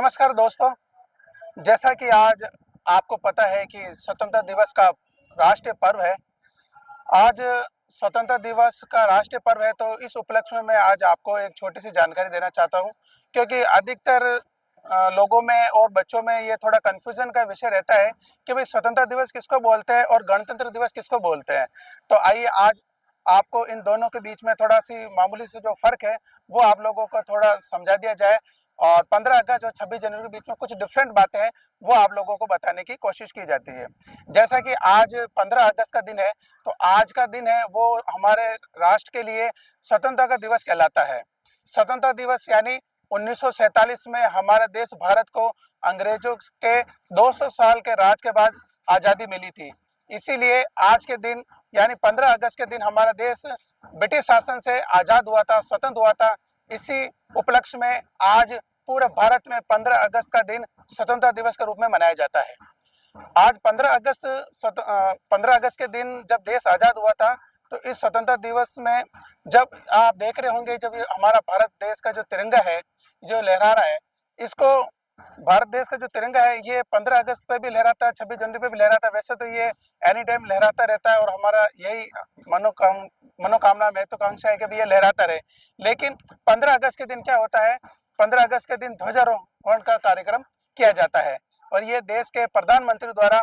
नमस्कार दोस्तों। जैसा कि आज आपको पता है कि स्वतंत्रता दिवस का राष्ट्रीय पर्व है। आज स्वतंत्रता दिवस का राष्ट्रीय पर्व है, तो इस उपलक्ष्य में मैं आज आपको एक छोटी-सी जानकारी देना चाहता हूँ, क्योंकि अधिकतर लोगों में और बच्चों में ये थोड़ा कन्फ्यूज़न का विषय रहता है कि भई स्वतंत्रता दिवस किसको बोलते हैं और गणतंत्र दिवस किसको बोलते हैं। तो आइए आज आपको इन दोनों के बीच में थोड़ा-सी मामूली से जो फ़र्क है, वो आप लोगों को थोड़ा समझा दिया जाए और 15 अगस्त और 26 जनवरी के बीच में कुछ डिफरेंट बातें हैं, वो आप लोगों को बताने की कोशिश की जाती है। जैसा कि आज 15 अगस्त का दिन है, तो आज का दिन है वो हमारे राष्ट्र के लिए स्वतंत्रता का दिवस कहलाता है। स्वतंत्रता दिवस यानी 1947 में हमारा देश भारत को अंग्रेजों के 200 साल के राज के बाद आज़ादी मिली थी। इसीलिए आज के दिन यानी 15 अगस्त के दिन हमारा देश ब्रिटिश शासन से आज़ाद हुआ था, स्वतंत्र हुआ था। इसी उपलक्ष्य में आज पूरे भारत में 15 अगस्त का दिन स्वतंत्रता दिवस के रूप में मनाया जाता है। आज 15 अगस्त के दिन जब देश आज़ाद हुआ था, तो इस स्वतंत्रता दिवस में जब आप देख रहे होंगे, जब ये हमारा भारत देश का जो तिरंगा है, जो लहरा रहा है, इसको भारत देश का जो तिरंगा है, ये 15 अगस्त पे भी लहराता है, 26 जनवरी पे भी लहराता है। वैसे तो ये एनी टाइम लहराता रहता है और हमारा यही मनोकामना महत्वाकांक्षा है कि भई ये लहराता रहे। लेकिन 15 अगस्त के दिन क्या होता है, 15 अगस्त के दिन ध्वजारोहण का कार्यक्रम किया जाता है और ये देश के प्रधानमंत्री द्वारा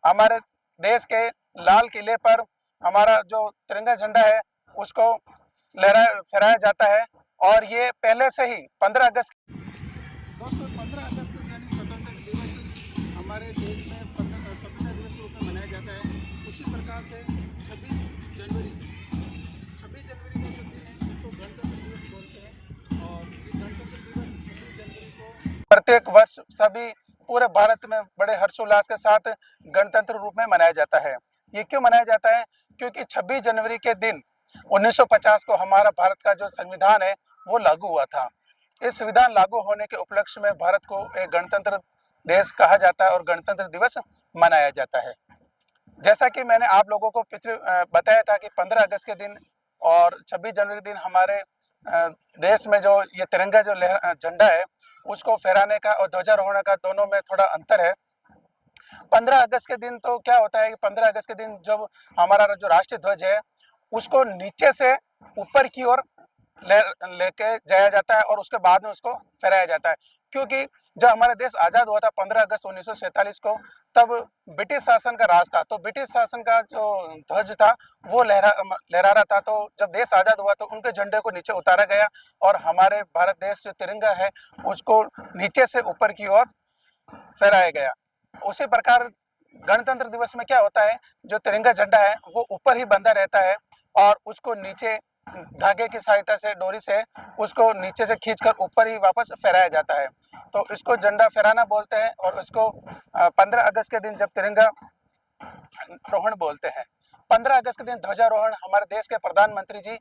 हमारे देश के लाल किले पर हमारा जो तिरंगा झंडा है, उसको फहराया जाता है और ये पहले से ही 15 अगस्त दोस्तों 15 अगस्त यानी स्वतंत्रता दिवस हमारे देश में स्वतंत्रता दिवस के रूप में मनाया जाता है। उसी प्रकार से 26 जनवरी का जो दिन है, इसको गणतंत्र दिवस बोलते हैं और ये गणतंत्र दिवस 26 जनवरी को प्रत्येक वर्ष सभी पूरे भारत में बड़े हर्षोल्लास के साथ गणतंत्र रूप में मनाया जाता है। ये क्यों मनाया जाता है? क्योंकि 26 जनवरी के दिन 1950 को हमारा भारत का जो संविधान है, वो लागू हुआ था। इस संविधान लागू होने के उपलक्ष्य में भारत को एक गणतंत्र देश कहा जाता है और गणतंत्र दिवस मनाया जाता है। जैसा कि मैंने आप लोगों को पिछले बताया था कि 15 अगस्त के दिन और 26 जनवरी के दिन हमारे देश में जो ये तिरंगा जो झंडा है, उसको फहराने का और ध्वजारोहण का दोनों में थोड़ा अंतर है। 15 अगस्त के दिन तो क्या होता है कि 15 अगस्त के दिन जब हमारा जो राष्ट्रीय ध्वज है, उसको नीचे से ऊपर की ओर लेके जाया जाता है और उसके बाद में उसको फहराया जाता है, क्योंकि जब हमारा देश आज़ाद हुआ था 15 अगस्त 1947 को, तब ब्रिटिश शासन का राज था। तो ब्रिटिश शासन का जो ध्वज था, वो लहरा रहा था। तो जब देश आज़ाद हुआ तो उनके झंडे को नीचे उतारा गया और हमारे भारत देश जो तिरंगा है, उसको नीचे से ऊपर की ओर फहराया गया। उसी प्रकार गणतंत्र दिवस में क्या होता है, जो तिरंगा झंडा है वो ऊपर ही बंधा रहता है और उसको नीचे धागे की सहायता से, डोरी से उसको नीचे से खींचकर ऊपर ही वापस फहराया जाता है। तो इसको झंडा फहराना बोलते हैं और इसको 15 अगस्त के दिन जब तिरंगा रोहण बोलते हैं। 15 अगस्त के दिन ध्वजारोहण हमारे देश के प्रधानमंत्री जी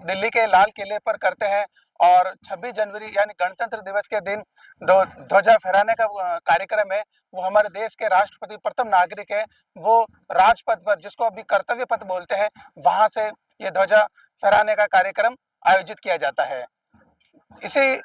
दिल्ली के लाल किले पर करते हैं और 26 जनवरी यानी गणतंत्र दिवस के दिन ध्वजा फहराने का कार्यक्रम है, वो हमारे देश के राष्ट्रपति प्रथम नागरिक है, वो राजपथ पर, जिसको अभी कर्तव्य पथ बोलते हैं, वहां से ये ध्वजा फहराने का कार्यक्रम आयोजित किया जाता है। इसी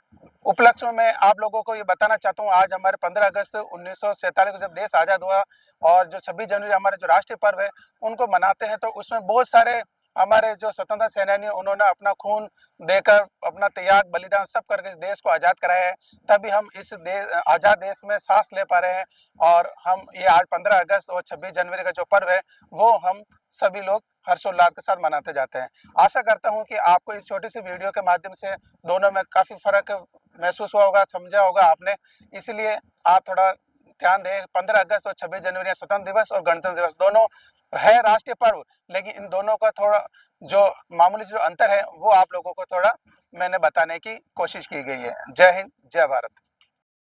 उपलक्ष्य में मैं आप लोगों को ये बताना चाहता हूँ, आज हमारे 15 अगस्त 1947 को जब देश आज़ाद हुआ और जो 26 जनवरी हमारे जो राष्ट्रीय पर्व है, उनको मनाते हैं, तो उसमें बहुत सारे हमारे जो स्वतंत्रता सेनानी उन्होंने अपना खून देकर, अपना त्याग बलिदान सब करके देश को आज़ाद कराया है। तभी हम इस आज़ाद देश में सांस ले पा रहे हैं और हम ये आज 15 अगस्त और 26 जनवरी का जो पर्व है, वो हम सभी लोग हर्षोल्लास के साथ मनाते जाते हैं। आशा करता हूँ कि आपको इस छोटी सी वीडियो के माध्यम से दोनों में काफ़ी फ़र्क महसूस हुआ होगा, समझा होगा आपने। इसलिए आप थोड़ा ध्यान दें, 15 अगस्त और 26 जनवरी स्वतंत्र दिवस और गणतंत्र दिवस दोनों है राष्ट्रीय पर्व, लेकिन इन दोनों का थोड़ा जो मामूली जो अंतर है, वो आप लोगों को थोड़ा मैंने बताने की कोशिश की गई है। जय हिंद, जय भारत।